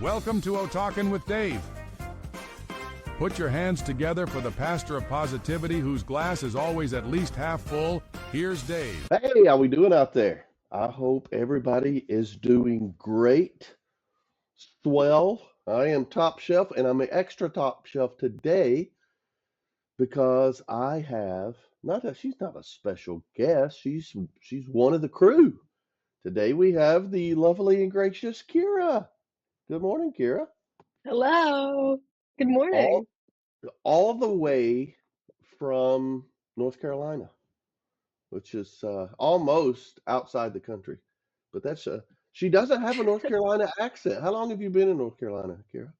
Welcome to O-Talkin' with Dave. Put your hands together for the pastor of positivity whose glass is always at least half full. Here's Dave. Hey, how we doing out there? I hope everybody is doing great. Swell. I am top shelf, and I'm an extra top shelf today because I have she's not a special guest. She's one of the crew. Today we have the lovely and gracious Keira. Good morning, Keira. Hello. Good All morning. all the way from North Carolina, which is almost outside the country. But she doesn't have a North Carolina accent. How long have you been in North Carolina, Kira?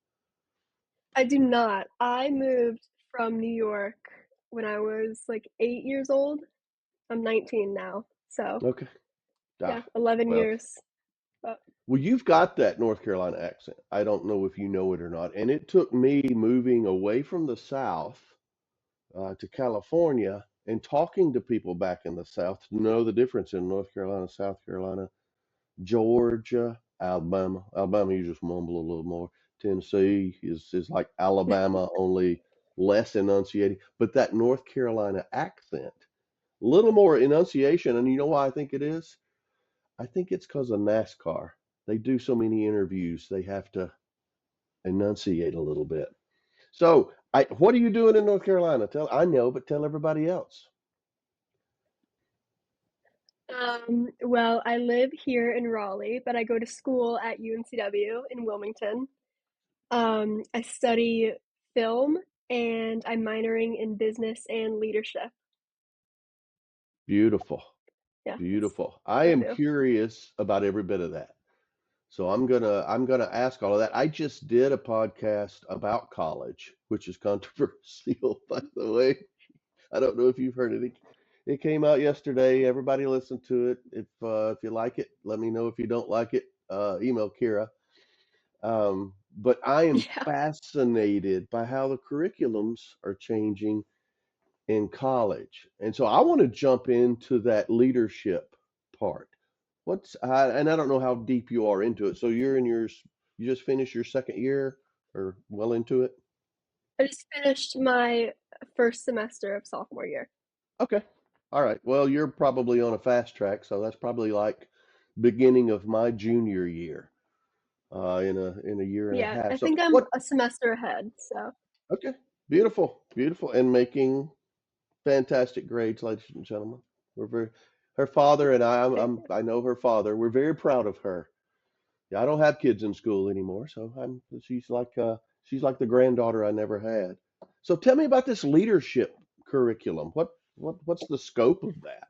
I do not. I moved from New York when I was like 8 years old. I'm 19 now. So, Okay. yeah, Ah, 11 well, years. But well, you've got that North Carolina accent. I don't know if you know it or not. And it took me moving away from the South to California and talking to people back in the South to know the difference in North Carolina, South Carolina, Georgia, Alabama. Alabama, you just mumble a little more. Tennessee is like Alabama, only less enunciating. But that North Carolina accent, a little more enunciation. And you know why I think it is? I think it's because of NASCAR. They do so many interviews, they have to enunciate a little bit. So, what are you doing in North Carolina? I know, but tell everybody else. well, I live here in Raleigh, but I go to school at UNCW in Wilmington. I study film and I'm minoring in business and leadership. Beautiful, Yeah, that's beautiful. I what I am do. curious about every bit of that. So I'm gonna ask all of that. I just did a podcast about college, which is controversial, by the way. I don't know if you've heard it. It came out yesterday. Everybody listen to it. If you like it, let me know. If you don't like it, email Kira. But I am Yeah. fascinated by how the curriculums are changing in college, and so I want to jump into that leadership part. And I don't know how deep you are into it. So you just finished your second year or well into it? I just finished my first semester of sophomore year. Okay. All right. Well, you're probably on a fast track, so that's probably like beginning of my junior year, in a year and a Yeah, half. I So think I'm what? a semester ahead. So, Okay. Beautiful, beautiful, and making fantastic grades, ladies and gentlemen. We're very Her father and thank I know her father. We're very proud of her. Yeah, I don't have kids in school anymore, so she's like the granddaughter I never had. So tell me about this leadership curriculum. What's the scope of that?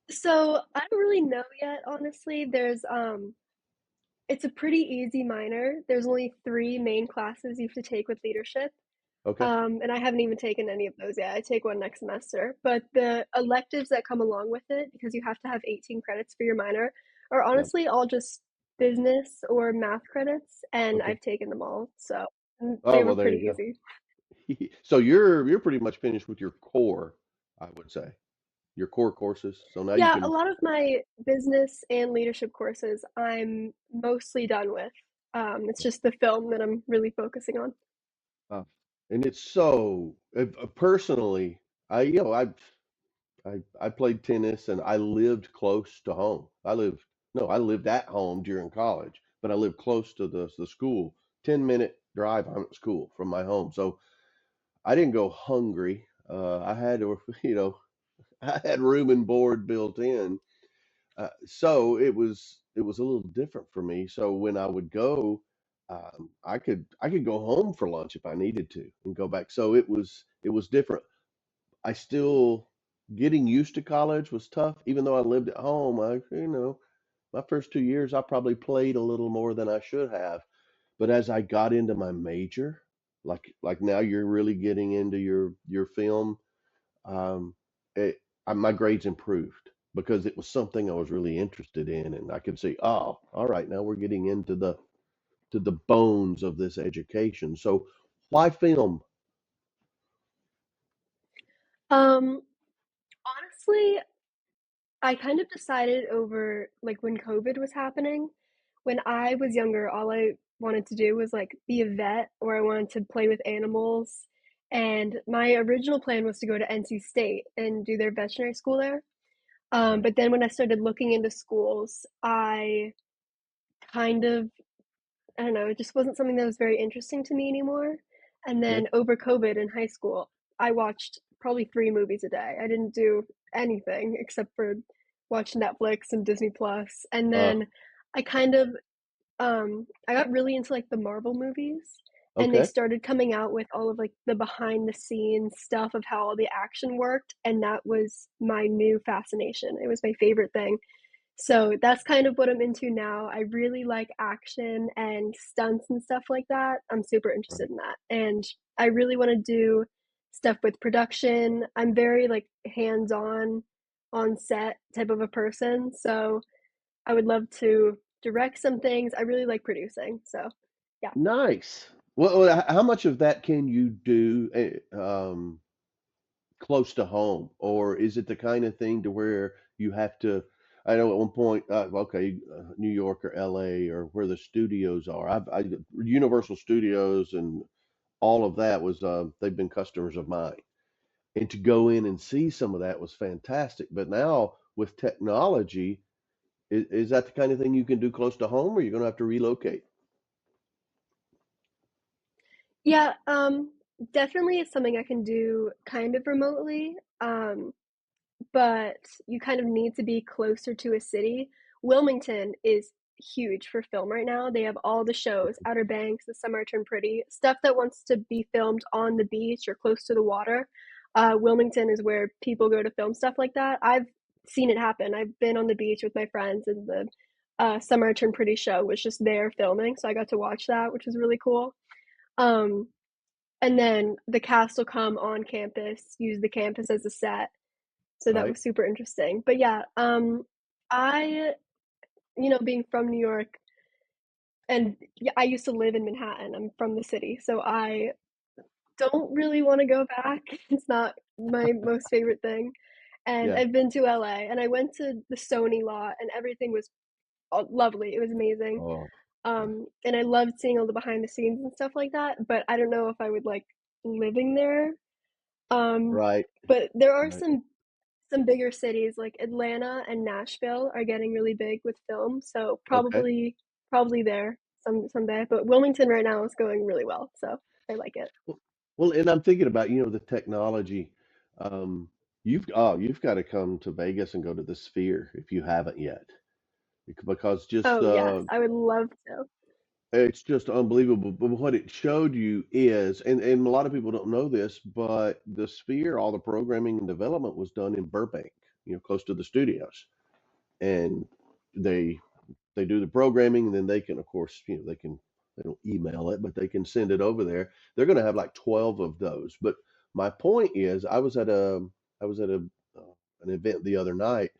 So I don't really know yet, honestly. It's a pretty easy minor. There's only three main classes you have to take with leadership. Okay. And I haven't even taken any of those yet. I take one next semester. But the electives that come along with it, because you have to have 18 credits for your minor, are Yeah. honestly all just business or math credits, and Okay. I've taken them all. So Oh, they were well, there pretty you easy. go. So you're pretty much finished with your core, I would say. Your core courses. So now you Yeah, a can lot of my business and leadership courses I'm mostly done with. It's just the film that I'm really focusing on. uh, and it's so personally, I played tennis and I lived close to home. I lived at home during college, but I lived close to the school. 10-minute drive I'm at school from my home. So I didn't go hungry. I had to, I had room and board built in. So it was a little different for me. So when I would go, I could go home for lunch if I needed to and go back. So it was different. I still getting used to college was tough, even though I lived at home. My first 2 years, I probably played a little more than I should have. But as I got into my major, like now you're really getting into your film, um, my grades improved because it was something I was really interested in, and I could see, oh, all right, now we're getting into the bones of this education. So why film? Um, Honestly, I kind of decided over like when COVID was happening, when I was younger, all I wanted to do was like be a vet or I wanted to play with animals. And my original plan was to go to NC State and do their veterinary school there. Right. But then when I started looking into schools, I kind of, I don't know, it just wasn't something that was very interesting to me anymore. And Yeah. then over COVID in high school, I watched probably 3 movies a day. I didn't do anything except for watch Netflix and Disney Plus. And Uh, then I kind of I got really into like the Marvel movies, and they okay. started coming out with all of like the behind the scenes stuff of how all the action worked, and that was my new fascination. It was my favorite thing. So that's kind of what I'm into now. I really like action and stunts and stuff like that. I'm super interested Right. in that. And I really want to do stuff with production. I'm very like hands-on on set type of a person. So I would love to direct some things. I really like producing. So, yeah. Nice. Well, how much of that can you do close to home, or is it the kind of thing to where you have to? I know at one point, okay, New York or LA or where the studios are. Universal Studios and all of that was they've been customers of mine, and to go in and see some of that was fantastic. But now with technology, is that the kind of thing you can do close to home, or you're going to have to relocate? Yeah, definitely it's something I can do kind of remotely. But you kind of need to be closer to a city. Wilmington is huge for film right now. They have all the shows, Outer Banks, The Summer Turned Pretty, stuff that wants to be filmed on the beach or close to the water. Wilmington is where people go to film stuff like that. I've seen it happen. I've been on the beach with my friends, and the Summer Turned Pretty show was just there filming, so I got to watch that, which was really cool. Um, and then the cast will come on campus, use the campus as a set, so that Right. was super interesting. But yeah, I, being from New York, and yeah, I used to live in Manhattan. I'm from the city, so I don't really want to go back. It's not my most favorite thing. And Yeah. I've been to LA, and I went to the Sony lot, and everything was lovely. It was amazing. Oh, yeah. And I loved seeing all the behind the scenes and stuff like that. But I don't know if I would like living there. Um, Right. but there are Right. some bigger cities like Atlanta and Nashville are getting really big with film, so Okay. probably there someday. But Wilmington right now is going really well, so I like it. Well, well, and I'm thinking about, the technology. Um, you've got to come to Vegas and go to the Sphere if you haven't yet, because just Oh yes, I would love to. it's just unbelievable. But what it showed you is, and a lot of people don't know this, but the Sphere, all the programming and development was done in Burbank, close to the studios, and they they do the programming, and then they can, of course, they don't email it, but they can send it over there. They're going to have like 12 of those. But my point is, I was at an event the other night,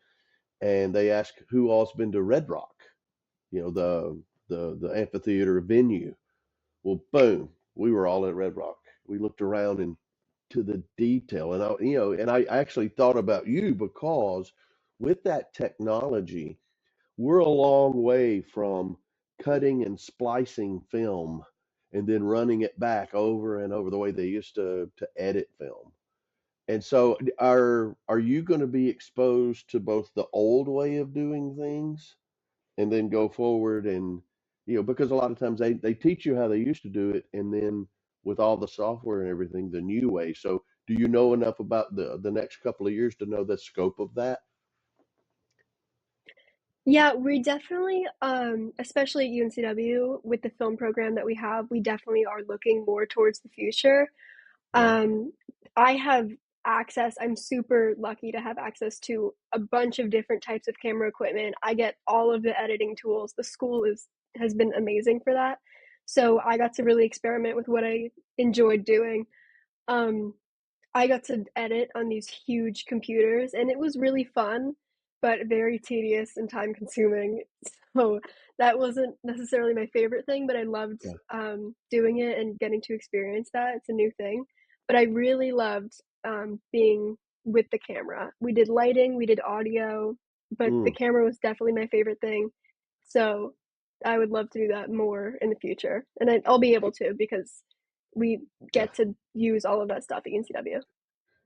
and they asked who all's been to Red Rock, the amphitheater venue. Well, boom, we were all at Red Rock. We looked around and to the detail, and I actually thought about you because with that technology we're a long way from cutting and splicing film and then running it back over and over the way they used to edit film. And so are you going to be exposed to both the old way of doing things and then go forward and because a lot of times they teach you how they used to do it and then with all the software and everything the new way. So do you know enough about the next couple of years to know the scope of that? Yeah, we definitely, especially at UNCW with the film program that we have, we definitely are looking more towards the future. Right. Um, I have access. I'm super lucky to have access to a bunch of different types of camera equipment. I get all of the editing tools. The school is has been amazing for that. So I got to really experiment with what I enjoyed doing. Um, I got to edit on these huge computers, and it was really fun, but very tedious and time consuming. So that wasn't necessarily my favorite thing, but I loved Yeah. doing it and getting to experience that. It's a new thing. But I really loved being with the camera. We did lighting, we did audio, but the Mm. camera was definitely my favorite thing. So I would love to do that more in the future, and I'll be able to because we Yeah. get to use all of that stuff at UNCW.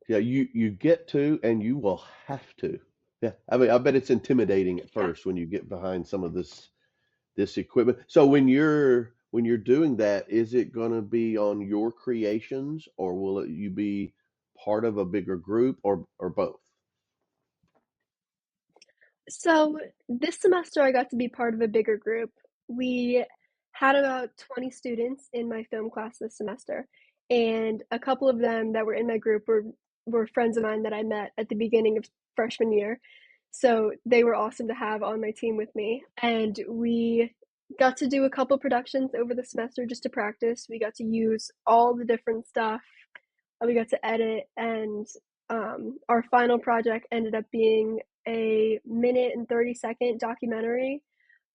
Yeah, you get to and you will have to. Yeah. I mean, I bet it's intimidating at Yeah. first when you get behind some of this equipment. So when you're doing that, is it going to be on your creations or will you be part of a bigger group or both? So this semester, I got to be part of a bigger group. We had about 20 students in my film class this semester, and a couple of them that were in my group were friends of mine that I met at the beginning of freshman year. So they were awesome to have on my team with me, and we got to do a couple productions over the semester just to practice. We got to use all the different stuff. We got to edit, and our final project ended up being a minute and 30-second documentary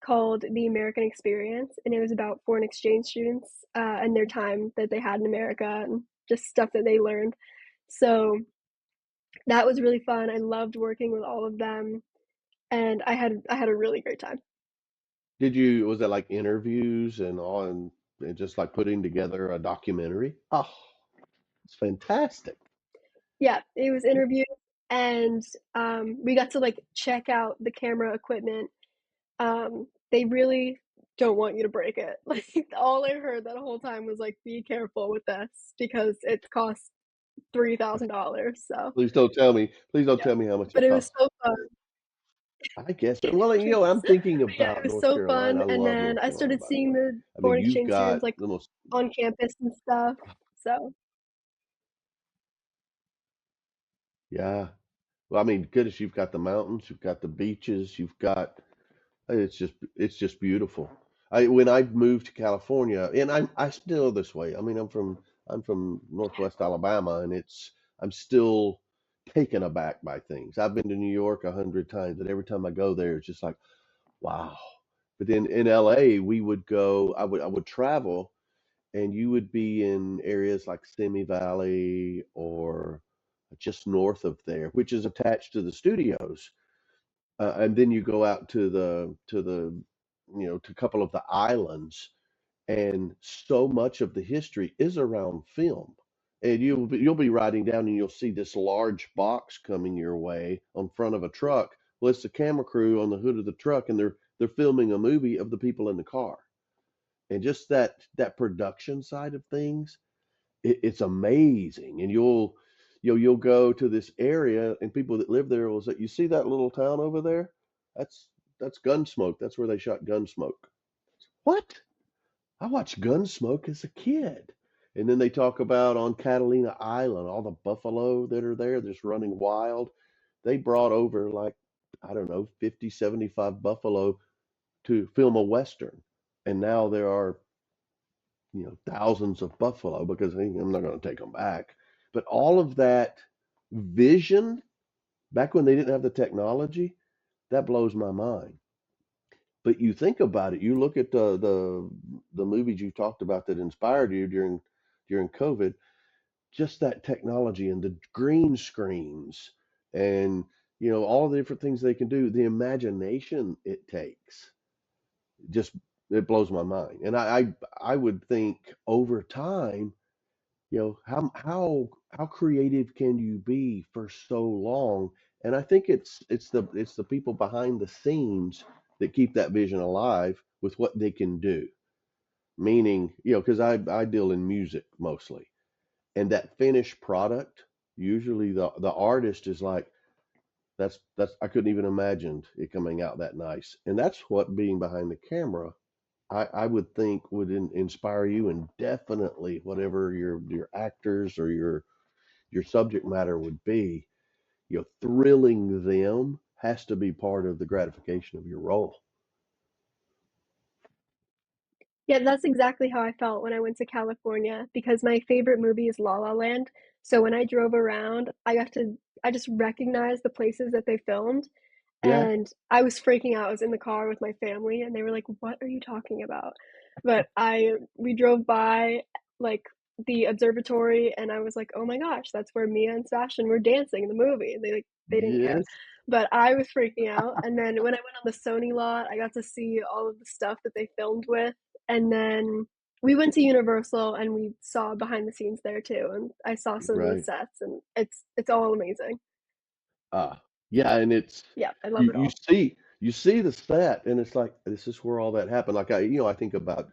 called The American Experience, and it was about foreign exchange students and their time that they had in America and just stuff that they learned. So that was really fun. I loved working with all of them, and I had a really great time. Was that like interviews and all and just like putting together a documentary? Oh, it's fantastic. Yeah, it was interviews, and we got to like check out the camera equipment. They really don't want you to break it. Like all I heard that whole time was like, "Be careful with this because it costs $3,000." So Please don't yeah, tell me how much but it it was costs. so fun. I guess. Well, I'm thinking Yeah, it about was North so Carolina. fun. I And love then North I Carolina, started by the seeing way. the I mean, foreign you've exchange students got like the most, on campus and stuff. So yeah. Well, I mean, goodness, you've got the mountains, you've got the beaches, you've got, it's just beautiful. When I moved to California, and I still this way. I mean, I'm from Northwest Alabama, and I'm still taken aback by things. I've been to New York 100 times, and every time I go there, it's just like, wow. But then in LA, I would travel, and you would be in areas like Simi Valley or just north of there, which is attached to the studios. And then you go out to a couple of the islands, and so much of the history is around film. And you'll be riding down, and you'll see this large box coming your way on front of a truck. Well, it's the camera crew on the hood of the truck, and they're filming a movie of the people in the car. And just that production side of things, it's amazing. And you'll go to this area, and people that live there will say, "You see that little town over there? That's that's Gunsmoke. That's where they shot Gunsmoke." What? I watched Gunsmoke as a kid. And then they talk about on Catalina Island, all the buffalo that are there, just running wild. They brought over like, I don't know, 50, 75 buffalo to film a Western. And now there are thousands of buffalo because I'm not going to take them back. But all of that vision back when they didn't have the technology, that blows my mind. But you think about it, you look at the movies you talked about that inspired you during COVID, just that technology and the green screens and all the different things they can do, the imagination it takes, just it blows my mind. And I would think over time, how creative can you be for so long? And I think it's the people behind the scenes that keep that vision alive with what they can do. Meaning, because I deal in music mostly, and that finished product, usually the artist is like, that's I couldn't even imagine it coming out that nice. And that's what being behind the camera I would think would inspire you, and definitely whatever your actors or your subject matter would be, thrilling them has to be part of the gratification of your role. yeah, that's exactly how I felt when I went to California because my favorite movie is La La Land. So when I drove around, I just recognized the places that they filmed, Yeah, and I was freaking out. I was in the car with my family, and they were like, "What are you talking about?" But I we drove by like the observatory, and I was like, "Oh my gosh, that's where Mia and Sebastian were dancing in the movie." And they didn't care. Yes, But I was freaking out, and then when I went on the Sony lot, I got to see all of the stuff that they filmed with, and then we went to Universal and we saw behind the scenes there too, and I saw some of the right. sets, and it's all amazing. Ah, yeah, and it's Yeah, I love you it you all. see you see the set, and it's like, this is where all that happened. Like, I think about,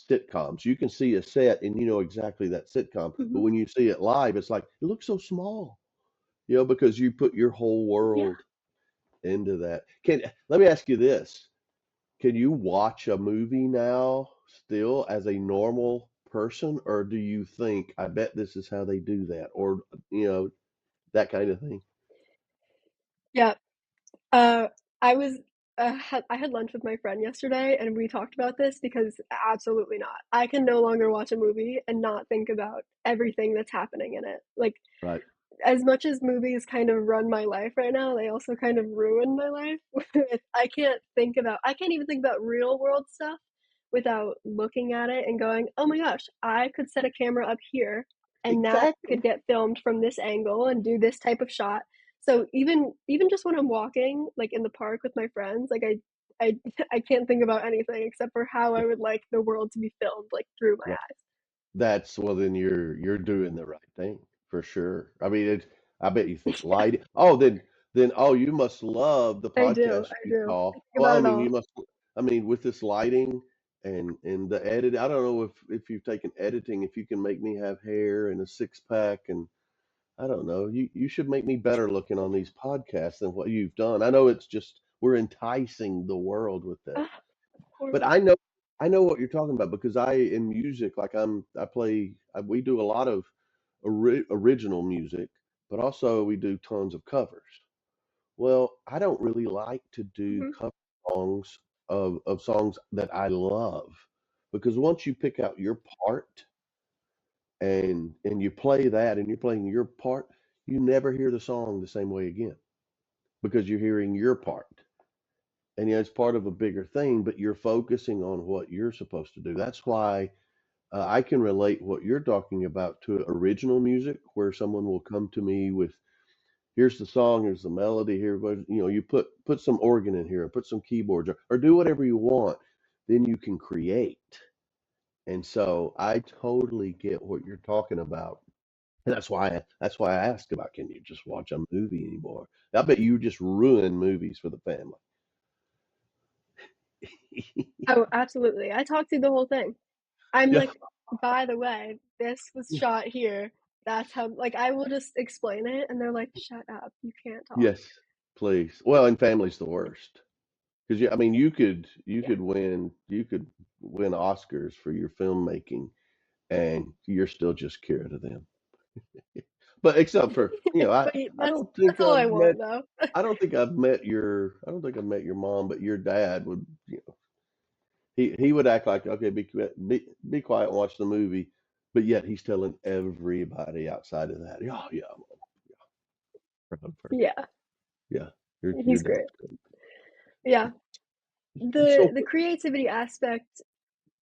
sitcoms. You can see a set and you know exactly that sitcom, but Mhm. when you see it live, it's like, it looks so small, you know, because you put your whole Yeah. world into that. Let me ask you this. Can you watch a movie now still as a normal person, or do you think, I bet this is how they do that, or, you know, that kind of thing? Yeah. Uh, I was I had lunch with my friend yesterday, and we talked about this because absolutely not. I can no longer watch a movie and not think about everything that's happening in it. Like, Right. as much as movies kind of run my life right now, they also kind of ruin my life. I can't even think about real world stuff without looking at it and going, "Oh my gosh, I could set a camera up here and that Exactly. could get filmed from this angle and do this type of shot." So even just when I'm walking, like in the park with my friends, like I I can't think about anything except for how I would like the world to be filmed like through my Right. eyes. That's Well, then you're doing the right thing for sure. I mean, I bet you think light. Oh, then oh, you must love the podcast I you do. I call. think Well, about I it mean, all. you must. I mean, with this lighting and the edit. I don't know if you've taken editing. If you can make me have hair and a six pack, and I don't know. You should make me better looking on these podcasts than what you've done. I know it's just we're enticing the world with that. Ah, of But course. I know what you're talking about because in music, like we do a lot of original music, but also we do tons of covers. Well, I don't really like to do Mhm. cover songs of songs that I love, because once you pick out your part and you play that and you're playing your part, you never hear the song the same way again because you're hearing your part. And it's part of a bigger thing, but you're focusing on what you're supposed to do. That's why I can relate what you're talking about to original music, where someone will come to me with, "Here's the song, here's the melody, here, you put some organ in here, put some keyboards, or do whatever you want." Then you can create. And so I totally get what you're talking about. And that's why I asked about, can you just watch a movie anymore? I bet you just ruin movies for the family. Oh, absolutely. I talked through the whole thing. I'm Yeah. like, "By the way, this was shot here. That's how," like, I will just explain it, and they're like, "Shut up. You can't talk." Yes, please. Well, and family's the worst. Because I mean, you Yeah. could win Oscars for your filmmaking, and you're still just Kira to them. But except for, But that's all I want, though. I don't think I've met your mom, but your dad would, he would act like, okay, be quiet and watch the movie, but yet he's telling everybody outside of that, yeah, yeah, I'm a proud person. Yeah, Yeah, your he's dad's great. good. Yeah. So The creativity aspect,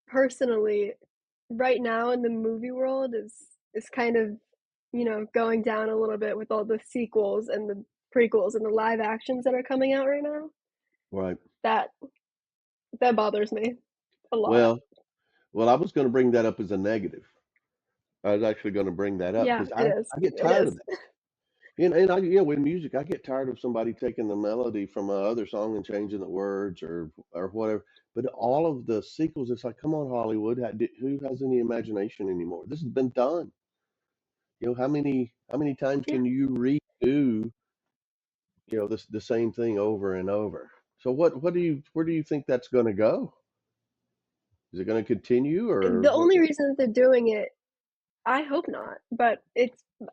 personally, right now in the movie world is kind of, going down a little bit with all the sequels and the prequels and the live actions that are coming out right now. right. That that bothers me a lot. Well, I was going to bring that up as a negative. I was actually going to bring that up Yeah, because it is. I get It tired of is. that. With music, I get tired of somebody taking the melody from another song and changing the words or whatever. But all of the sequels, it's like, come on, Hollywood, who has any imagination anymore? This has been done. How many times Yeah. can you redo, the same thing over and over? So where do you think that's going to go? Is it going to continue, or The what? only reason that they're doing it, I hope not, but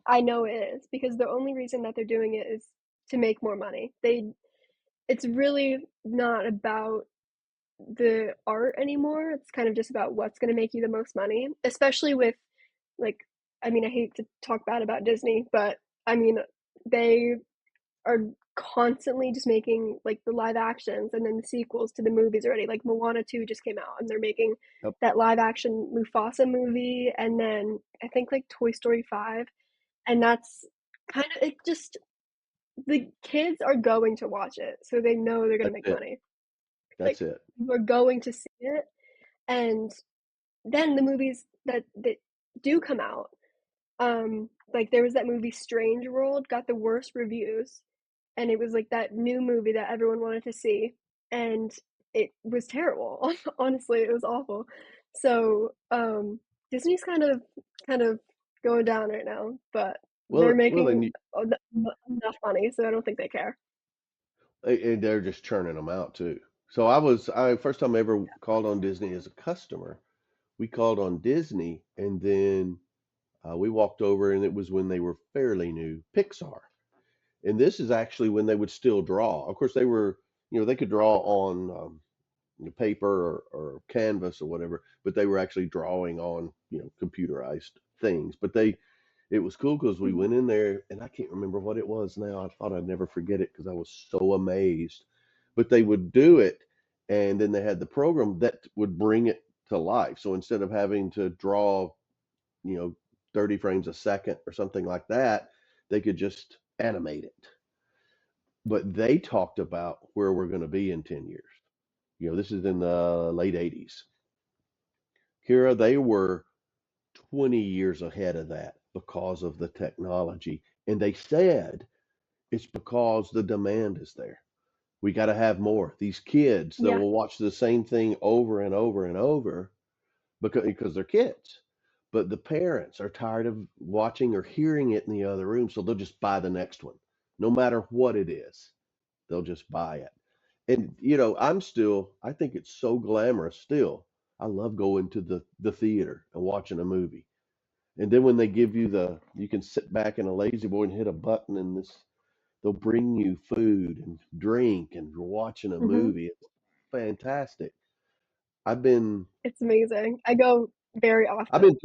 I know it is because the only reason that they're doing it is to make more money. It's really not about the art anymore. It's kind of just about what's going to make you the most money, especially with, like, I mean, I hate to talk bad about Disney, but I mean, they are constantly just making like the live actions and then the sequels to the movies already. Like Moana 2 just came out and they're making Yep, that live action Mufasa movie and then I think like Toy Story 5 and that's kind of it just the kids are going to watch it, so they know they're gonna that's make it. money. Like That's it. we're going to see it and then the movies that do come out, like there was that movie Strange World got the worst reviews, and it was like that new movie that everyone wanted to see, and it was terrible. Honestly, it was awful. So Disney's kind of going down right now, but they're Well, then making enough money, so I don't think they care. and they're just churning them out too. So I first time I ever called on Disney as a customer. We called on Disney, and then we walked over, and it was when they were fairly new, Pixar. And this is actually when they would still draw. Of course, they were, they could draw on paper or canvas or whatever, but they were actually drawing on, computerized things. But it was cool because we Mhm. went in there, and I can't remember what it was now. I thought I'd never forget it because I was so amazed. But they would do it, and then they had the program that would bring it to life. So instead of having to draw, you know, 30 frames a second or something like that, they could just animate it. But they talked about where we're going to be in 10 years. This is in the late 80s. Kira, they were 20 years ahead of that because of the technology. And they said it's because the demand is there. We got to have more. These kids that Yeah. will watch the same thing over and over and over because they're kids. But the parents are tired of watching or hearing it in the other room, so they'll just buy the next one. No matter what it is, they'll just buy it. And I think it's so glamorous still. I love going to the theater and watching a movie. And then when they give you you can sit back in a lazy boy and hit a button, and they'll bring you food and drink, and you're watching a Mhm. movie. It's fantastic. I've been, It's amazing. I go very I've often. been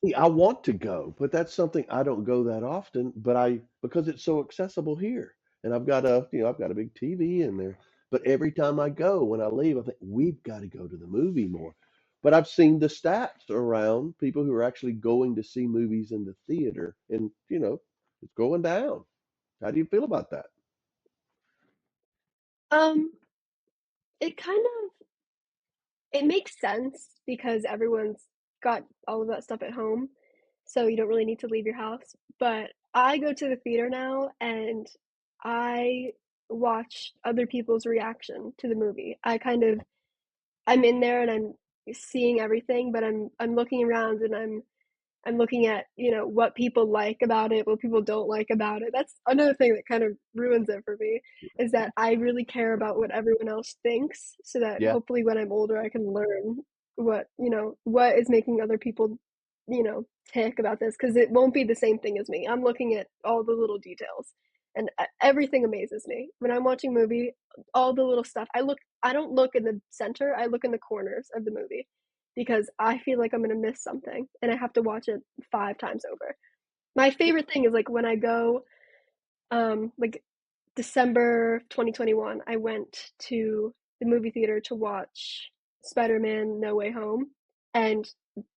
See, I want to go, but that's something I don't go that often, but because it's so accessible here. And I've got a big TV in there. But every time I go, when I leave, I think we've got to go to the movie more. But I've seen the stats around people who are actually going to see movies in the theater, and it's going down. How do you feel about that? Um, it kind of it makes sense because everyone's got all of that stuff at home, so you don't really need to leave your house. But I go to the theater now and I watch other people's reaction to the movie. I'm in there and I'm seeing everything, but I'm looking around and I'm looking at, what people like about it, what people don't like about it. That's another thing that kind of ruins it for me is that I really care about what everyone else thinks so that Yeah, hopefully when I'm older I can learn what is making other people, tick about this because it won't be the same thing as me. I'm looking at all the little details and everything amazes me. When I'm watching a movie, all the little stuff. I don't look in the center, I look in the corners of the movie because I feel like I'm gonna miss something and I have to watch it 5 times over. My favorite thing is like when I go, like December 2021, I went to the movie theater to watch Spider-Man No Way Home, and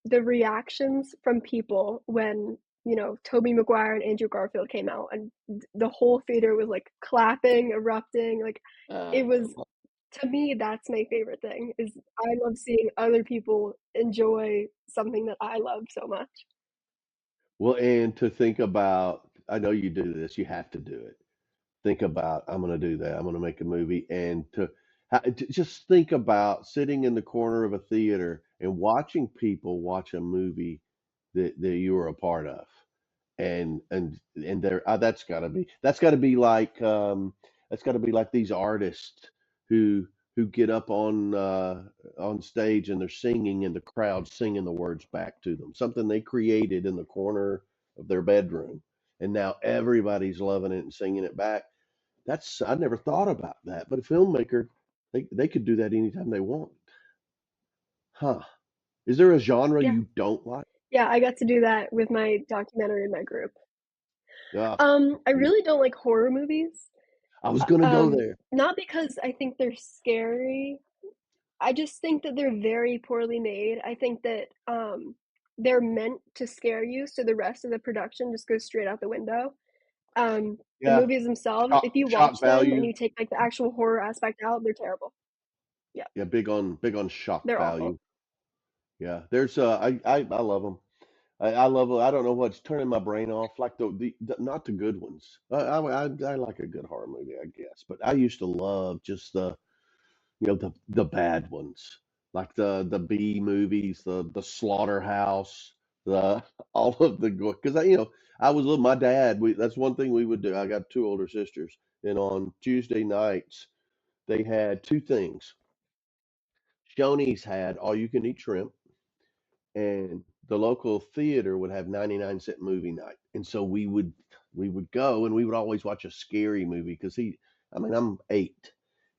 the reactions from people when, Tobey Maguire and Andrew Garfield came out, and the whole theater was like clapping, erupting, like it was to me, that's my favorite thing is I love seeing other people enjoy something that I love so much. well, and to think about, I know you do this, you have to do it. Think about, I'm going to do that. I'm going to make a movie, and to just think about sitting in the corner of a theater and watching people watch a movie that you were a part of, and there that's got to be like these artists who get up on stage, and they're singing, and the crowd singing the words back to them, something they created in the corner of their bedroom, and now everybody's loving it and singing it back. That's I never thought about that, but a filmmaker, they could do that anytime they want. Huh? Is there a genre Yeah. you don't like? Yeah, I got to do that with my documentary in my group. Yeah. I really don't like horror movies. I was gonna go there. Not because I think they're scary. I just think that they're very poorly made. I think that they're meant to scare you, so the rest of the production just goes straight out the window. The Yeah, movies themselves, if you shock watch them and value. you take like the actual horror aspect out, they're terrible. Yeah, Yeah, big on shock they're value. awful. Yeah, there's I love them. I love 'em. I don't know what's turning my brain off, like the not the good ones. I like a good horror movie, I guess, but I used to love just the bad ones, like the B movies, the Slaughterhouse, the all of the gore. Because I was with my dad. That's one thing we would do. I got two older sisters, and on Tuesday nights they had two things. Shoney's had all you can eat shrimp, and the local theater would have 99-cent movie night. And so we would go, and we would always watch a scary movie because I mean, I'm 8,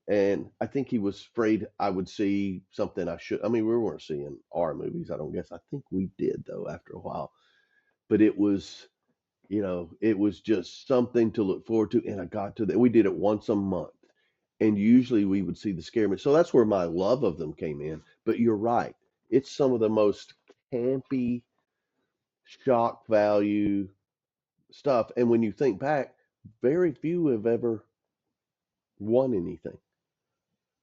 and I think he was afraid I would see something I should. I mean, we weren't seeing R movies, I don't guess. I think we did though after a while, but it was just something to look forward to. And I got to that. We did it once a month, and usually we would see the scare movies. So that's where my love of them came in. But you're right, it's some of the most campy, shock value stuff. And when you think back, very few have ever won anything.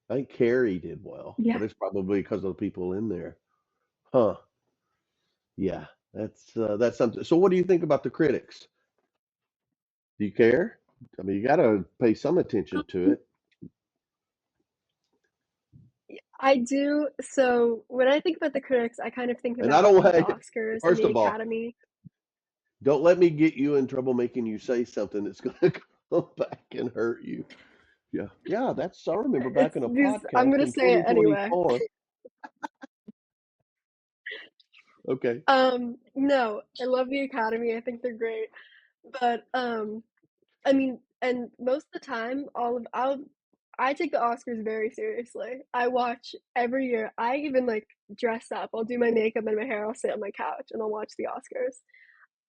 I think Carrie did well, Yeah. but it's probably because of the people in there. Huh. Yeah. That's something. So what do you think about the critics? Do you care? I mean, you got to pay some attention to Um, it. I do. So when I think about the critics, I kind of think And I about don't like the want Oscars and first the of all, Academy. don't let me get you in trouble making you say something that's going to come back and hurt you. Yeah. Yeah, I remember back It's in a these. I'm podcast gonna in say it anyway. 2024. Okay. No, I love the Academy. I think they're great. But I mean, and most of the time, I take the Oscars very seriously. I watch every year. I even like dress up. I'll do my makeup and my hair. I'll sit on my couch and I'll watch the Oscars.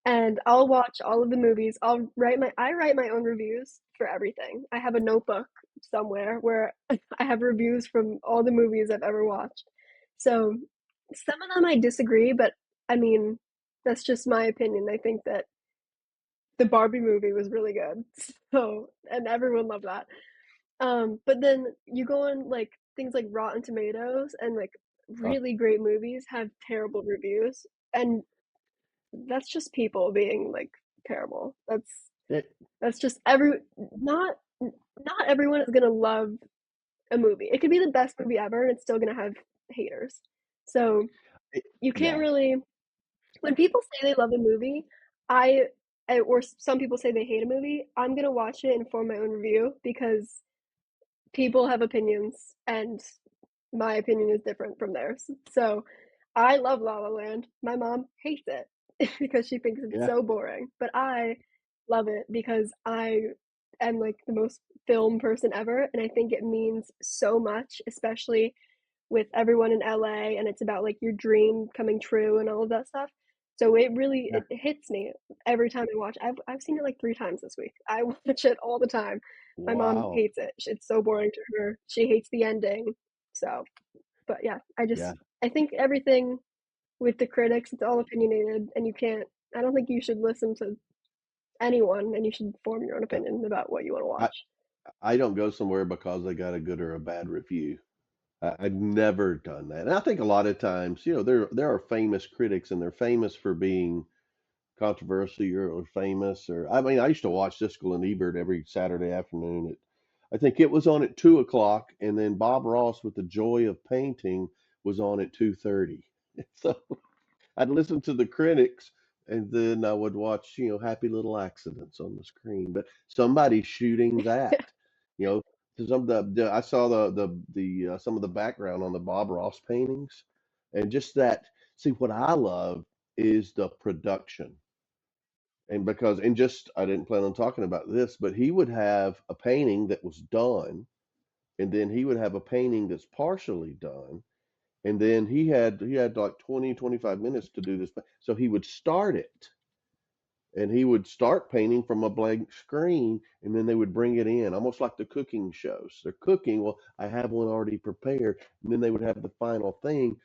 And I'll watch all of the movies. I write my own reviews for everything. I have a notebook somewhere where I have reviews from all the movies I've ever watched. So some of them I disagree, but I mean, that's just my opinion. I think that the Barbie movie was really good. So, and everyone loved that. But then you go on like things like Rotten Tomatoes and like Uh, really great movies have terrible reviews. And that's just people being like terrible. it, That's just not everyone is gonna love a movie. It could be the best movie ever and it's still gonna have haters. So it, you can't yeah. really when people say they love a movie, I or some people say they hate a movie, I'm gonna watch it and form my own review because people have opinions and my opinion is different from theirs. So I love La La Land. My mom hates it because she thinks it's Yeah. so boring, but I love it because I am like the most film person ever and I think it means so much, especially with everyone in LA and it's about like your dream coming true and all of that stuff. So it really Yeah. it hits me every time I watch. I've seen it like 3 times this week. I watch it all the time. My mom Wow. hates it. It's so boring to her. She hates the ending. So, but yeah, Yeah. I think everything with the critics, it's all opinionated, and you can't. I don't think you should listen to anyone, and you should form your own Yeah. opinion about what you want to I watch. I don't go somewhere because they got a good or a bad review. I've never done that. And I think a lot of times, there are famous critics, and they're famous for being controversy or famous. Or I mean, I used to watch Siskel and Ebert every Saturday afternoon. I think it was on at 2 o'clock, and then Bob Ross with the Joy of Painting was on at 2:30. So I'd listen to the critics, and then I would watch, happy little accidents on the screen. But somebody's shooting that, you know. Some of I saw some of the background on the Bob Ross paintings, and just that. See, what I love is the production, and just I didn't plan on talking about this, but he would have a painting that was done, and then he would have a painting that's partially done, and then he had like 20, 25 minutes to do this. So he would start it, and he would start painting from a blank screen, and then they would bring it in, almost like the cooking shows. They're cooking, well, I have one already prepared, and then they would have the final thing.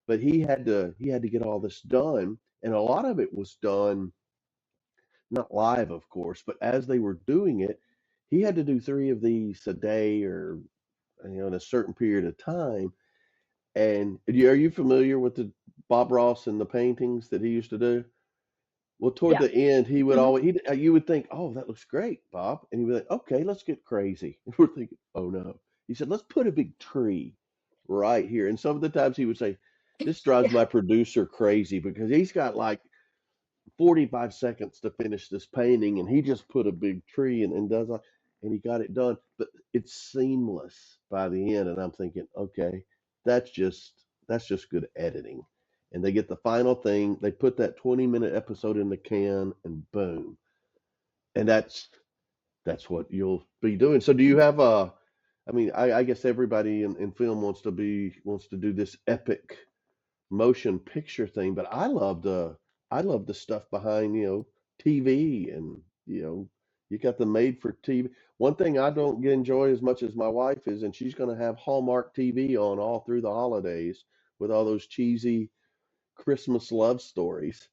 But he had to get all this done, and a lot of it was done not live, of course, but as they were doing it, he had to do three of these a day, or in a certain period of time. And are you familiar with the Bob Ross and the paintings that he used to do? Well, toward Yeah. the end, he would Mhm. always, you would think, oh, that looks great, Bob. And he'd be like, okay, let's get crazy. And we're thinking, oh no. He said, let's put a big tree right here. And some of the times he would say, this drives Yeah. my producer crazy because he's got like 45 seconds to finish this painting, and he just put a big tree and does like, and he got it done. But it's seamless by the end. And I'm thinking, okay, that's just good editing. And they get the final thing, they put that 20-minute episode in the can, and boom. And that's what you'll be doing. So do you have a, I mean, I guess everybody in film wants to do this epic motion picture thing, but I love the stuff behind, TV, and you got the made for TV. One thing I don't get enjoy as much as my wife is, and she's going to have Hallmark TV on all through the holidays with all those cheesy Christmas love stories,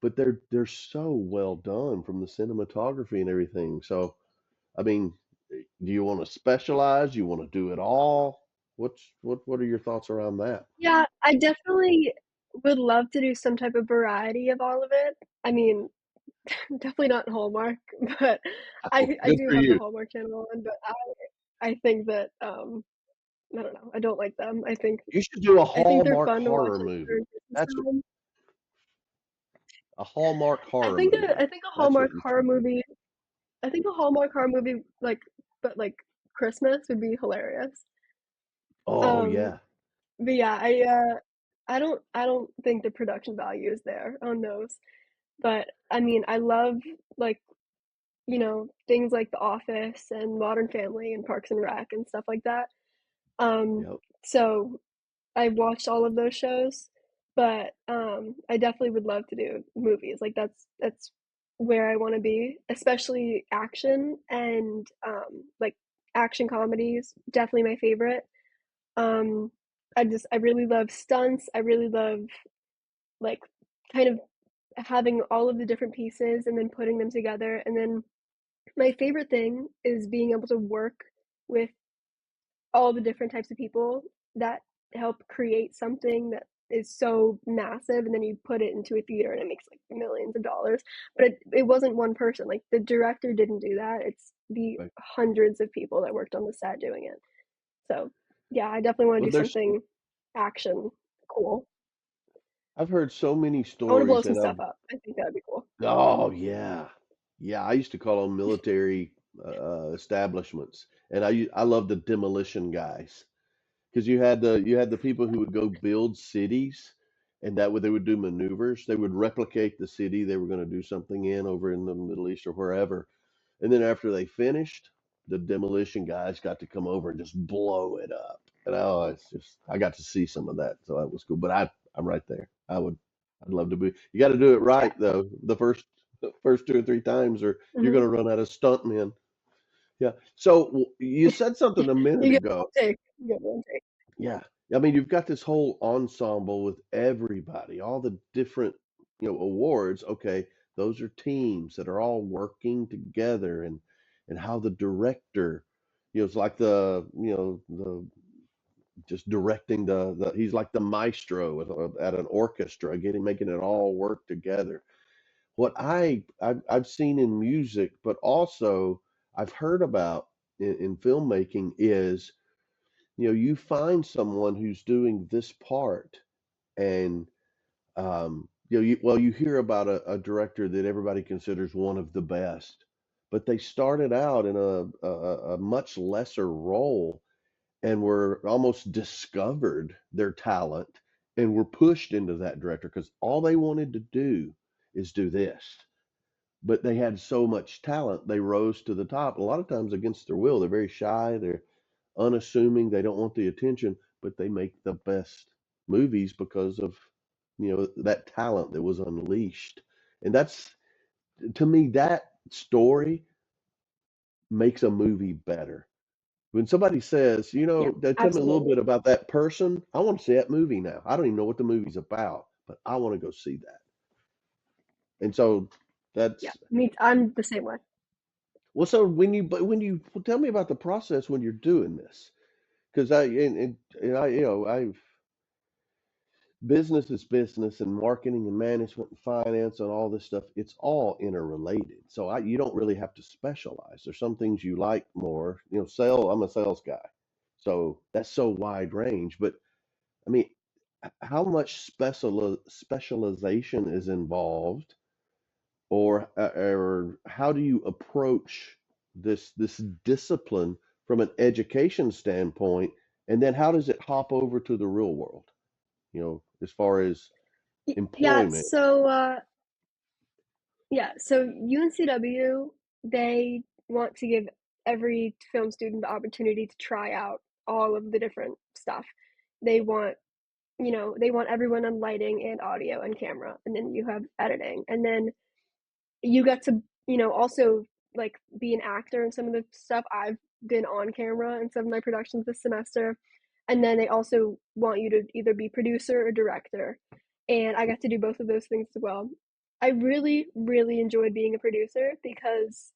but they're so well done from the cinematography and everything. So, I mean, do you want to specialize? You want to do it all? What are your thoughts around that? Yeah, I definitely would love to do some type of variety of all of it. I mean, definitely not Hallmark, but I Good do for have the you. Hallmark channel on, but I think that, I don't know, I don't like them. You should do a I think they're Hallmark fun to watch, horror like, movie. during Christmas That's what time. a Hallmark horror I movie. think a That's what Hallmark you horror movie I think a Hallmark horror movie, like but, like, Christmas would be hilarious. Oh Um, yeah. but yeah, I don't think the production value is there on those. But, I mean, I love, like, things like The Office and Modern Family and Parks and Rec and stuff like that. Um, Yep. so I watched all of those shows, but, I definitely would love to do movies, like, that's where I wanna be, especially action and, like, action comedies, definitely my favorite. Um, I really love stunts, I really love, like, kind of having all of the different pieces and then putting them together, and then my favorite thing is being able to work with all the different types of people that help create something that is so massive, and then you put it into a theater and it makes like millions of dollars. But it wasn't one person. Like the director didn't do that. It's the Right. hundreds of people that worked on the set doing it. So yeah, I definitely want to Well, do there's something action cool. I've heard so many I want to blow stories, some and stuff up. I think that'd be cool. oh yeah, yeah. I used to call them military establishments, and I love the demolition guys, because you had the people who would go build cities, and that way they would do maneuvers. They would replicate the city they were going to do something in over in the Middle East or wherever. And then after they finished, the demolition guys got to come over and just blow it up. And oh, I got to see some of that, so that was cool. But I'm right there. I'd love to be. You got to do it Yeah. right though. The first two or three times, or you're Hmm. going to run out of stuntmen. Yeah. So you said something a minute You get ago. one take. You get one take. Yeah. I mean, you've got this whole ensemble with everybody, all the different, awards. Okay, those are teams that are all working together, and how the director, it's like the just directing he's like the maestro at an orchestra, making it all work together. What I've seen in music, but also I've heard about in filmmaking is, you find someone who's doing this part, and you hear about a director that everybody considers one of the best, but they started out in a much lesser role, and were almost discovered their talent, and were pushed into that director because all they wanted to do is do this. But they had so much talent, they rose to the top. A lot of times against their will. They're very shy. They're unassuming. They don't want the attention, but they make the best movies because of that talent that was unleashed. And to me, that story makes a movie better. When somebody says, Yeah, tell me a little bit absolutely. about that person, I want to see that movie now. I don't even know what the movie's about, but I want to go see that. And so Yeah, that's I'm the same way. well. So when you tell me about the process when you're doing this, because and I I've business is business and marketing and management and finance and all this stuff. It's all interrelated. So you don't really have to specialize. There's some things you like more. I'm a sales guy, so that's so wide range. But I mean, how much specialization is involved, or how do you approach this discipline from an education standpoint, and then how does it hop over to the real world? As far as Yeah, employment. so UNCW, they want to give every film student the opportunity to try out all of the different stuff. They want, they want everyone on lighting and audio and camera, and then you have editing, and then you get to, also like be an actor in some of the stuff. I've been on camera in some of my productions this semester. And then they also want you to either be producer or director. And I got to do both of those things as well. I really, really enjoyed being a producer because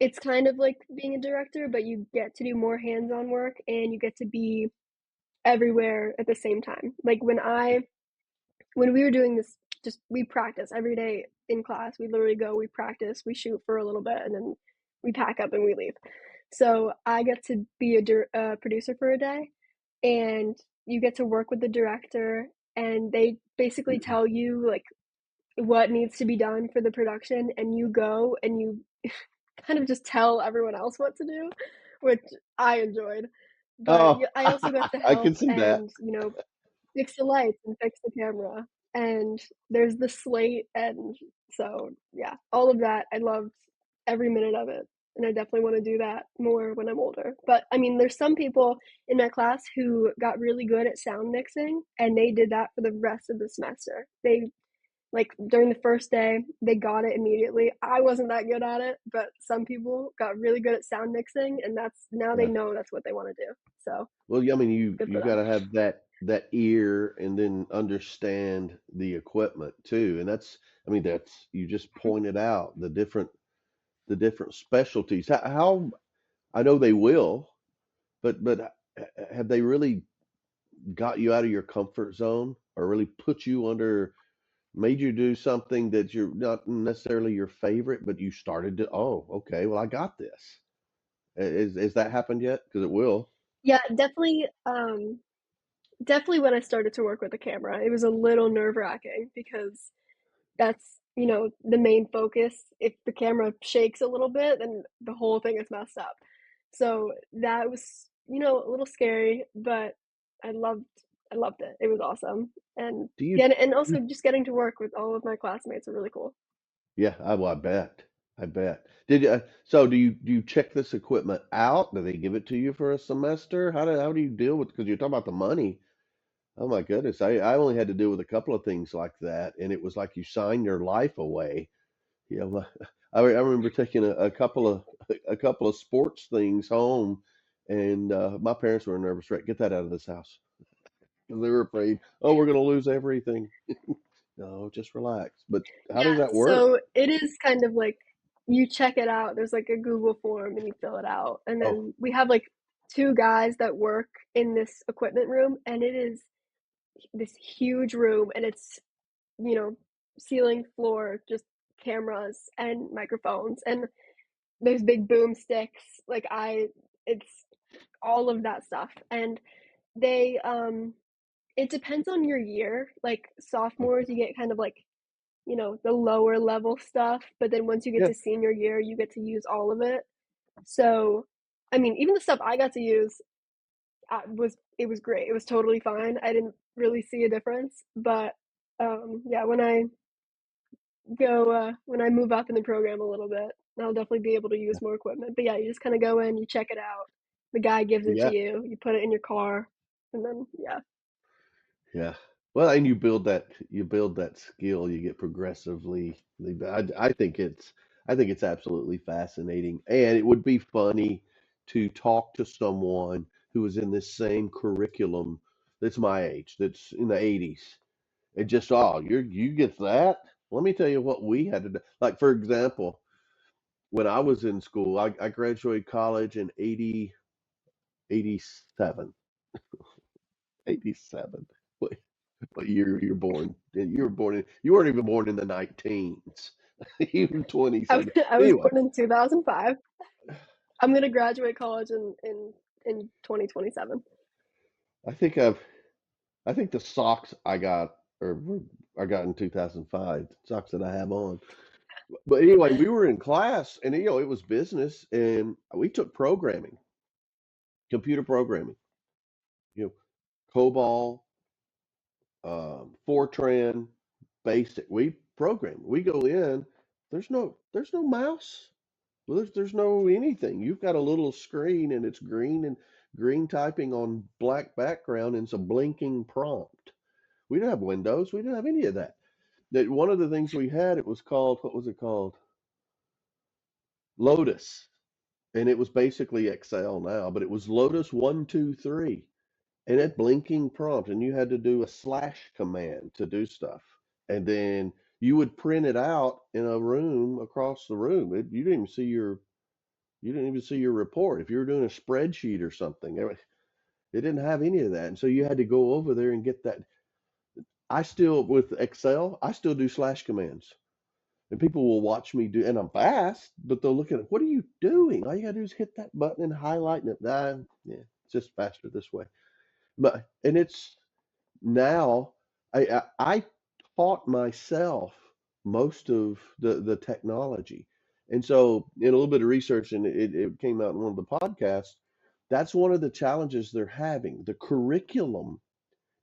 it's kind of like being a director, but you get to do more hands on work and you get to be everywhere at the same time. Like when we were doing this, just we practice every day in class. We literally go, we practice, we shoot for a little bit, and then we pack up and we leave. So I get to be a producer for a day, and you get to work with the director, and they basically tell you like what needs to be done for the production, and you go and you kind of just tell everyone else what to do, which I enjoyed. But Oh, I also got to I can help see that. and fix the lights and fix the camera. And there's the slate, and so yeah, all of that. I loved every minute of it. And I definitely want to do that more when I'm older. But I mean, there's some people in my class who got really good at sound mixing and they did that for the rest of the semester. They like during the first day, they got it immediately. I wasn't that good at it, but some people got really good at sound mixing and that's now they Yeah. know that's what they want to do. So Well, yeah, I mean, you good for you got them. to have that ear and then understand the equipment too. And I mean, that's you just pointed out the different specialties. How I know they will, but have they really got you out of your comfort zone or really put you under, made you do something that you're not necessarily your favorite, but you started to, oh, okay, well, I got this. Is that happened yet? Because it will. Yeah, definitely. Definitely when I started to work with the camera, it was a little nerve-wracking because that's, the main focus. If the camera shakes a little bit, then the whole thing is messed up. So that was, a little scary, but I loved I loved it. It was awesome. And Do you? and also just getting to work with all of my classmates were really cool. Yeah, well, I bet. I bet. Did you, so do you check this equipment out? Do they give it to you for a semester? How do you deal with, because you're talking about the money. Oh my goodness. I only had to deal with a couple of things like that, and it was like you sign your life away. You know, I remember taking a couple of sports things home, and my parents were a nervous wreck. Get that out of this house. 'Cause they were afraid, oh, we're going to lose everything. No, just relax. But how Yeah, does that work? so it is kind of like you check it out. There's like a Google form and you fill it out. And Oh, then we have like two guys that work in this equipment room and it is this huge room and it's, you know, ceiling, floor, just cameras and microphones and there's big boom sticks. It's all of that stuff. And they it depends on your year. Like sophomores, you get kind of like the lower level stuff, but then once you get yeah. to senior year, you get to use all of it. So, I mean, even the stuff I got to use it was great. It was totally fine. I didn't really see a difference, but yeah, when I move up in the program a little bit, I'll definitely be able to use more equipment. But yeah, you just kind of go in, you check it out. The guy gives it to Yeah. you. You put it in your car, and then yeah. Yeah. Well, and you build that skill. You get progressively. I think it's absolutely fascinating, and it would be funny to talk to someone who is in this same curriculum that's my age, that's in the 80s, and just you get that. Let me tell you what we had to do. Like for example, when I was in school, I graduated college in 87. 87. What year you're born? You weren't even born in the 19s. You were 27. I was Anyway, born in 2005. I'm gonna graduate college in 2027. I think I've I think the socks I got in 2005, socks that I have on. But anyway, we were in class and it was business and we took programming, computer programming, you know, COBOL, Fortran, basic. We program. We go in. There's no mouse. Well, there's no anything. You've got a little screen and it's green typing on black background and it's a blinking prompt. We didn't have Windows. We didn't have any of that. That one of the things we had, it was called, what was it called? Lotus. And it was basically Excel now, but it was Lotus 123 and it blinking prompt and you had to do a slash command to do stuff. And then you would print it out in a room across the room. You didn't even see your report. If you were doing a spreadsheet or something, it didn't have any of that. And so you had to go over there and get that. With Excel, I still do slash commands. And people will watch me do, and I'm fast, but they'll look at it. What are you doing? All you gotta do is hit that button and highlight it. Yeah, it's just faster this way. And it's now, I taught myself most of the technology. And so, in a little bit of research, and it came out in one of the podcasts, that's one of the challenges they're having. The curriculum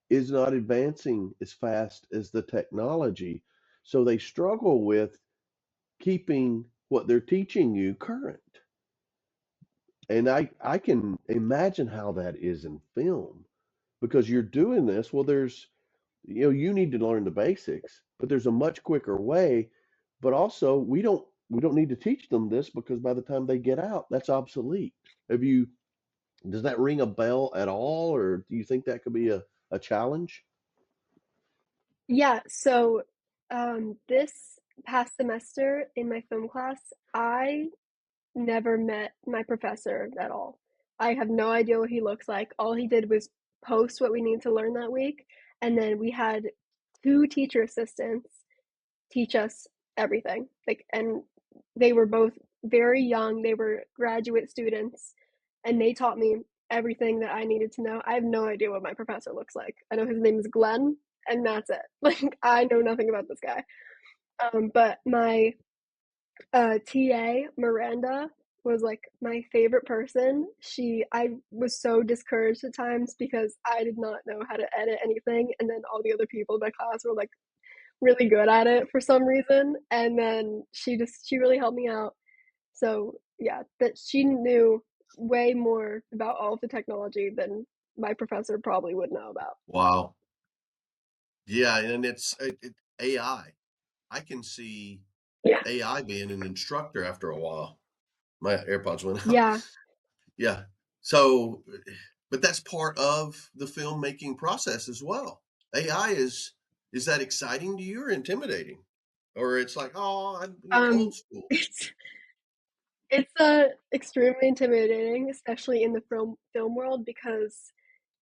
is not advancing as fast as the technology. So they struggle with keeping what they're teaching you current. And I can imagine how that is in film because you're doing this. Well, you need to learn the basics, but there's a much quicker way. But also, we don't need to teach them this because by the time they get out, that's obsolete. Have you Does that ring a bell at all, or do you think that could be a challenge? Yeah, so this past semester in my film class, I never met my professor at all. I have no idea what he looks like. All he did was post what we need to learn that week, and then we had two teacher assistants teach us everything. And they were both very young. They were graduate students, and they taught me everything that I needed to know. I have no idea what my professor looks like. I know his name is Glenn, and that's it. Like I know nothing about this guy. But my TA Miranda was like my favorite person. I was so discouraged at times because I did not know how to edit anything, and then all the other people in my class were like really good at it for some reason. And then she really helped me out. So yeah, that she knew way more about all of the technology than my professor probably would know about. Wow. Yeah, and AI. I can see Yeah. AI being an instructor after a while. My AirPods went out. Yeah. Yeah. So, but that's part of the filmmaking process as well. AI is that exciting to you or intimidating? Or it's like, oh, I look old Um school. it's it's extremely intimidating, especially in the film world because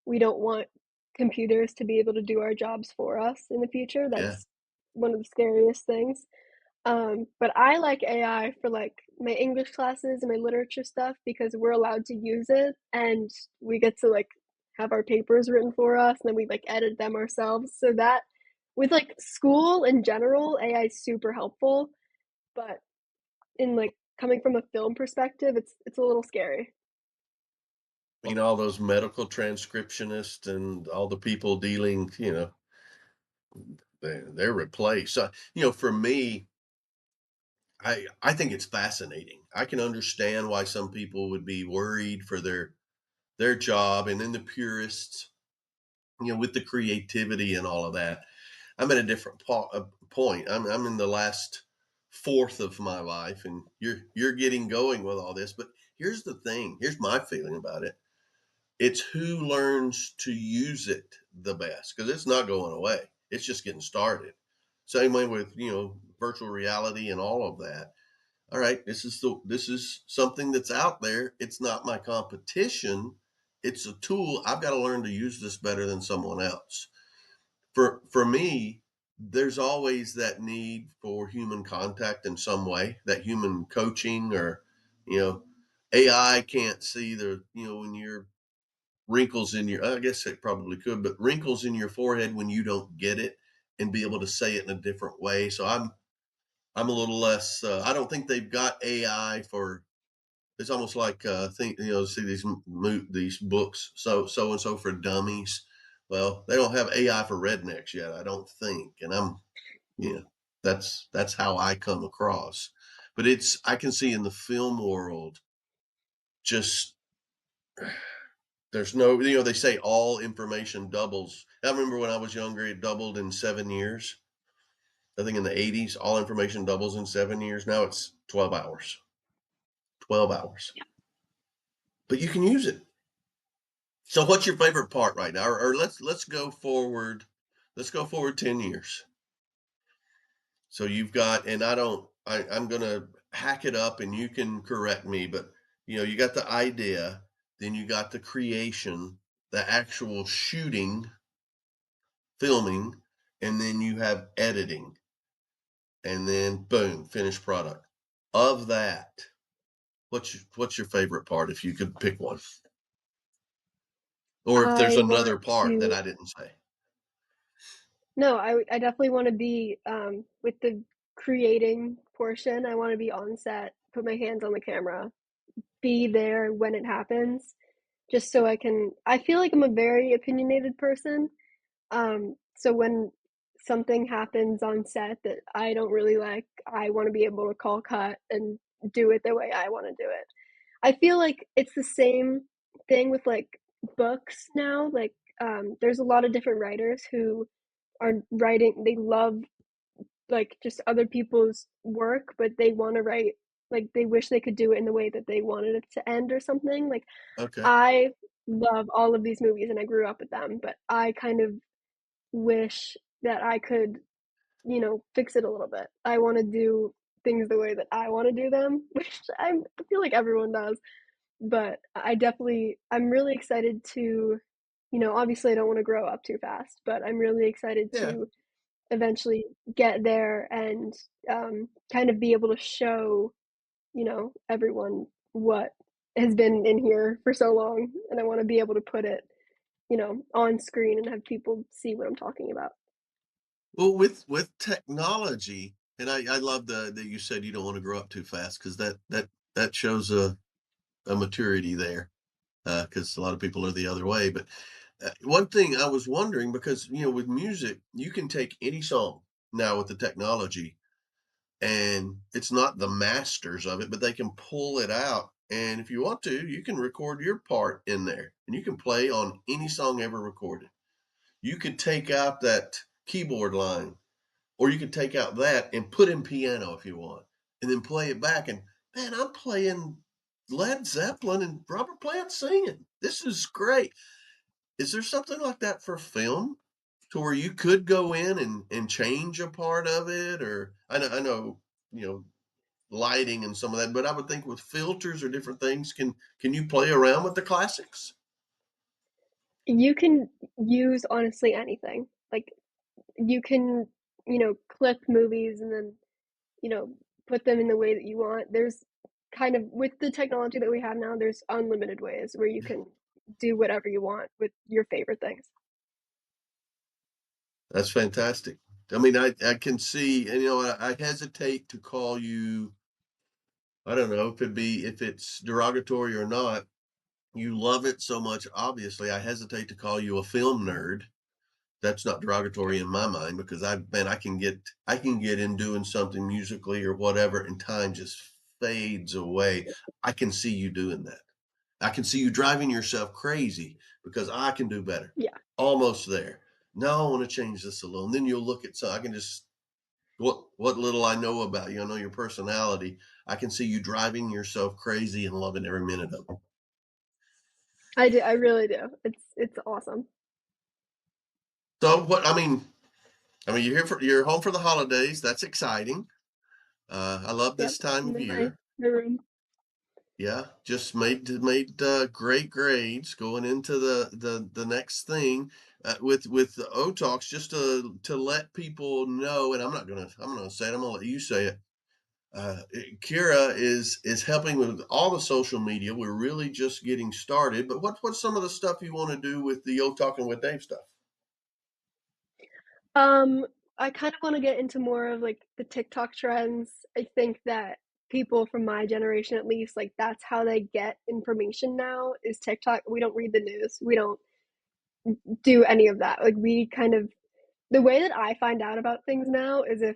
we don't want computers to be able to do our jobs for us in the future. Yeah. That's one of the scariest things. But I like AI for like my English classes and my literature stuff because we're allowed to use it and we get to like have our papers written for us and then we like edit them ourselves. So that with like school in general, AI is super helpful, but in like coming from a film perspective, it's a little scary. All those medical transcriptionists and all the people dealing, they're replaced. So, for me, I think it's fascinating. I can understand why some people would be worried for their job, and then the purists. with the creativity and all of that. I'm at a different point. I'm in the last fourth of my life, and you're getting going with all this. But here's the thing. Here's my feeling about it. It's who learns to use it the best, because it's not going away. It's just getting started. Same way with virtual reality and all of that. All right, this is something that's out there. It's not my competition. It's a tool. I've got to learn to use this better than someone else. For me, there's always that need for human contact in some way, that human coaching, or you know, AI can't see the when you're wrinkles in your, I guess it probably could, but wrinkles in your forehead when you don't get it, and be able to say it in a different way. So I'm a little less. I don't think they've got AI for. It's almost like think see these books, so and so for dummies. Well, they don't have AI for rednecks yet, I don't think, and that's how I come across. But I can see in the film world, just there's no, they say all information doubles. I remember when I was younger, it doubled in 7 years. I think in the 80s, all information doubles in 7 years. Now it's 12 hours. 12 hours. But you can use it. So what's your favorite part right now? Or let's go forward. Let's go forward 10 years. So you've got, and I'm going to hack it up and you can correct me, but you got the idea, then you got the creation, the actual shooting, filming, and then you have editing, and then boom, finished product. Of that, what's your favorite part if you could pick one? Or if there's I want another part that to I didn't say. No, I definitely want to be with the creating portion. I want to be on set, put my hands on the camera, be there when it happens, just so I feel like I'm a very opinionated person. So when something happens on set that I don't really like, I want to be able to call cut and do it the way I want to do it. I feel like it's the same thing with like books now. Like, there's a lot of different writers who are writing, they love like just other people's work, but they want to write, like, they wish they could do it in the way that they wanted it to end or something. Like, Okay. I love all of these movies and I grew up with them, but I kind of wish that I could, fix it a little bit. I want to do things the way that I want to do them, which I feel like everyone does. But I'm really excited to, obviously I don't want to grow up too fast, but I'm really excited Yeah. to eventually get there and kind of be able to show, everyone what has been in here for so long. And I want to be able to put it, on screen and have people see what I'm talking about. Well, with technology, and I love that you said you don't want to grow up too fast, because that shows a maturity there. Because a lot of people are the other way. But one thing I was wondering, because with music, you can take any song now with the technology, and it's not the masters of it, but they can pull it out. And if you want to, you can record your part in there, and you can play on any song ever recorded. You could take out that keyboard line, or you could take out that and put in piano if you want, and then play it back. And man, I'm playing Led Zeppelin and Robert Plant singing. This is great. Is there something like that for film, to where you could go in and change a part of it? Or I know, you know, lighting and some of that, but I would think with filters or different things, can you play around with the classics? You can use honestly anything. Like, you can, clip movies and then, you know, put them in the way that you want. There's kind of, with the technology that we have now, there's unlimited ways where you can do whatever you want with your favorite things. That's fantastic. I mean, I can see, and I hesitate to call you. I don't know if it's derogatory or not. You love it so much. Obviously, I hesitate to call you a film nerd. That's not derogatory in my mind, because I can get in doing something musically or whatever, and time just fades away. I can see you doing that. I can see you driving yourself crazy because I can do better. Yeah. Almost there. No, I want to change this a little. And then you'll look at, so I can just, what little I know about you, I know your personality. I can see you driving yourself crazy and loving every minute of it. I do. I really do. It's awesome. So what, you're here you're home for the holidays. That's exciting. I love Yep. this time I'm of in my year. my room. Yeah, just made great grades going into the next thing with the O Talks. Just to let people know, and I'm gonna say it. I'm gonna let you say it. Keira is helping with all the social media. We're really just getting started. But what's some of the stuff you want to do with the O Talking with Dave stuff? Um, I kind of want to get into more of like the TikTok trends. I think that people from my generation, at least, like that's how they get information now is TikTok. We don't read the news. We don't do any of that. Like we kind of the way that I find out about things now is if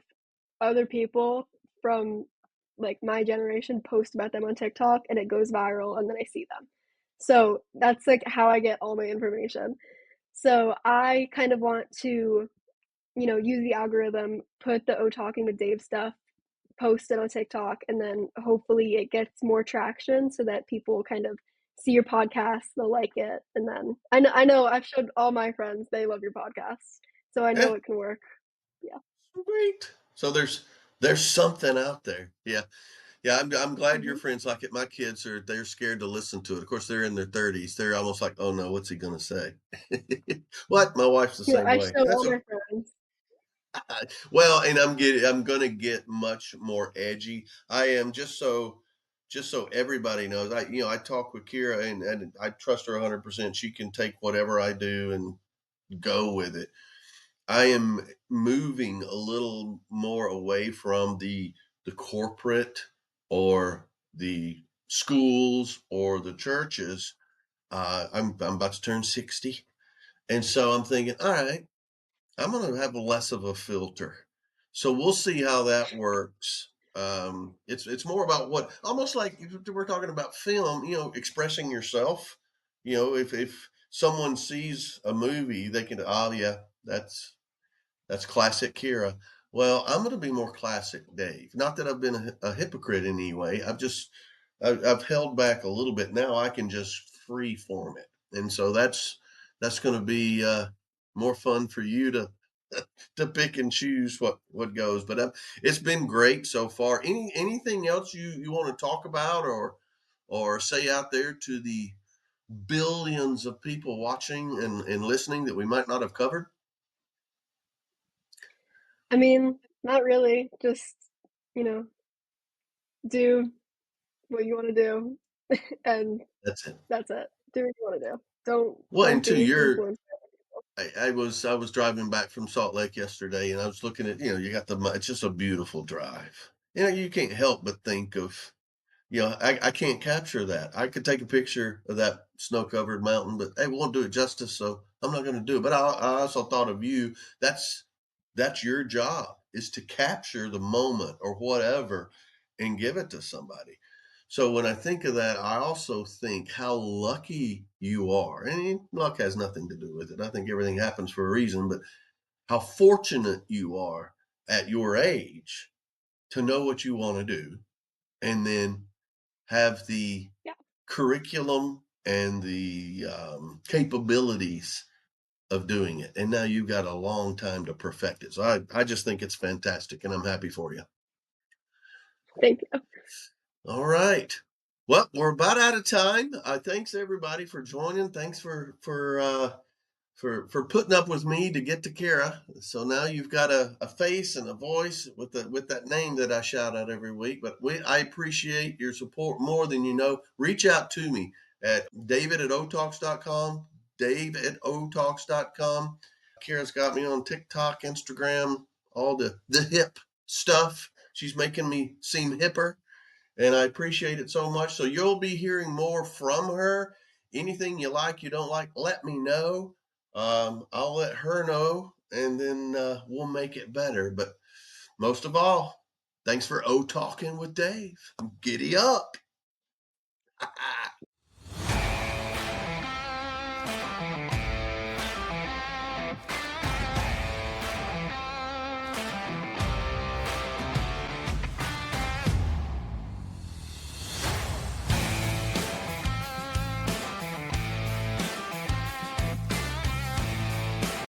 other people from like my generation post about them on TikTok and it goes viral and then I see them. So that's like how I get all my information. So I kind of want to, use the algorithm, put the O Talking with Dave stuff, post it on TikTok, and then hopefully it gets more traction so that people kind of see your podcast, they'll like it, and then I know I've showed all my friends they love your podcast, so I know Yeah, it can work. Yeah. great. So there's something out there. Yeah. Yeah, I'm glad your Hmm. friends like it. My kids they're scared to listen to it. Of course, they're in their 30s. They're almost like, oh no, what's he gonna say? What? My wife's the Yeah, same I way. show That's all okay. my friends. Well, and I'm gonna get much more edgy. I am just so everybody knows. I talk with Keira and I trust her 100%. She can take whatever I do and go with it. I am moving a little more away from the corporate or the schools or the churches. I'm about to turn 60, and so I'm thinking, all right, I'm going to have less of a filter. So we'll see how that works. It's more about what, almost like if we're talking about film, expressing yourself. If someone sees a movie, they can, oh yeah, that's classic Keira. Well, I'm going to be more classic Dave. Not that I've been a hypocrite in any way. I've held back a little bit. Now I can just free form it, and so that's going to be more fun for you to to pick and choose what goes. But it's been great so far. Anything else you want to talk about or say out there to the billions of people watching and listening that we might not have covered? I mean, not really. Just, you know, do what you want to do, and That's it. that's it. Do what you want to do. Don't Well, and don't to be your influenced. I was driving back from Salt Lake yesterday, and I was looking at, you got it's just a beautiful drive. You can't help but think of, I can't capture that. I could take a picture of that snow-covered mountain, but it won't do it justice, so I'm not going to do it. But I also thought of you. That's your job, is to capture the moment or whatever and give it to somebody. So when I think of that, I also think how lucky you are. And luck has nothing to do with it. I think everything happens for a reason, but how fortunate you are at your age to know what you want to do and then have the Yeah. curriculum and the capabilities of doing it. And now you've got a long time to perfect it. So I just think it's fantastic and I'm happy for you. Thank you. All right. Well, we're about out of time. Thanks everybody for joining. Thanks for putting up with me to get to Keira. So now you've got a face and a voice with that name that I shout out every week. But I appreciate your support more than you know. Reach out to me at david@otalks.com, dave@otalks.com. Keira's got me on TikTok, Instagram, all the hip stuff. She's making me seem hipper, and I appreciate it so much. So you'll be hearing more from her. Anything you like, you don't like, let me know. I'll let her know, and then we'll make it better. But most of all, thanks for talking with Dave. Giddy up.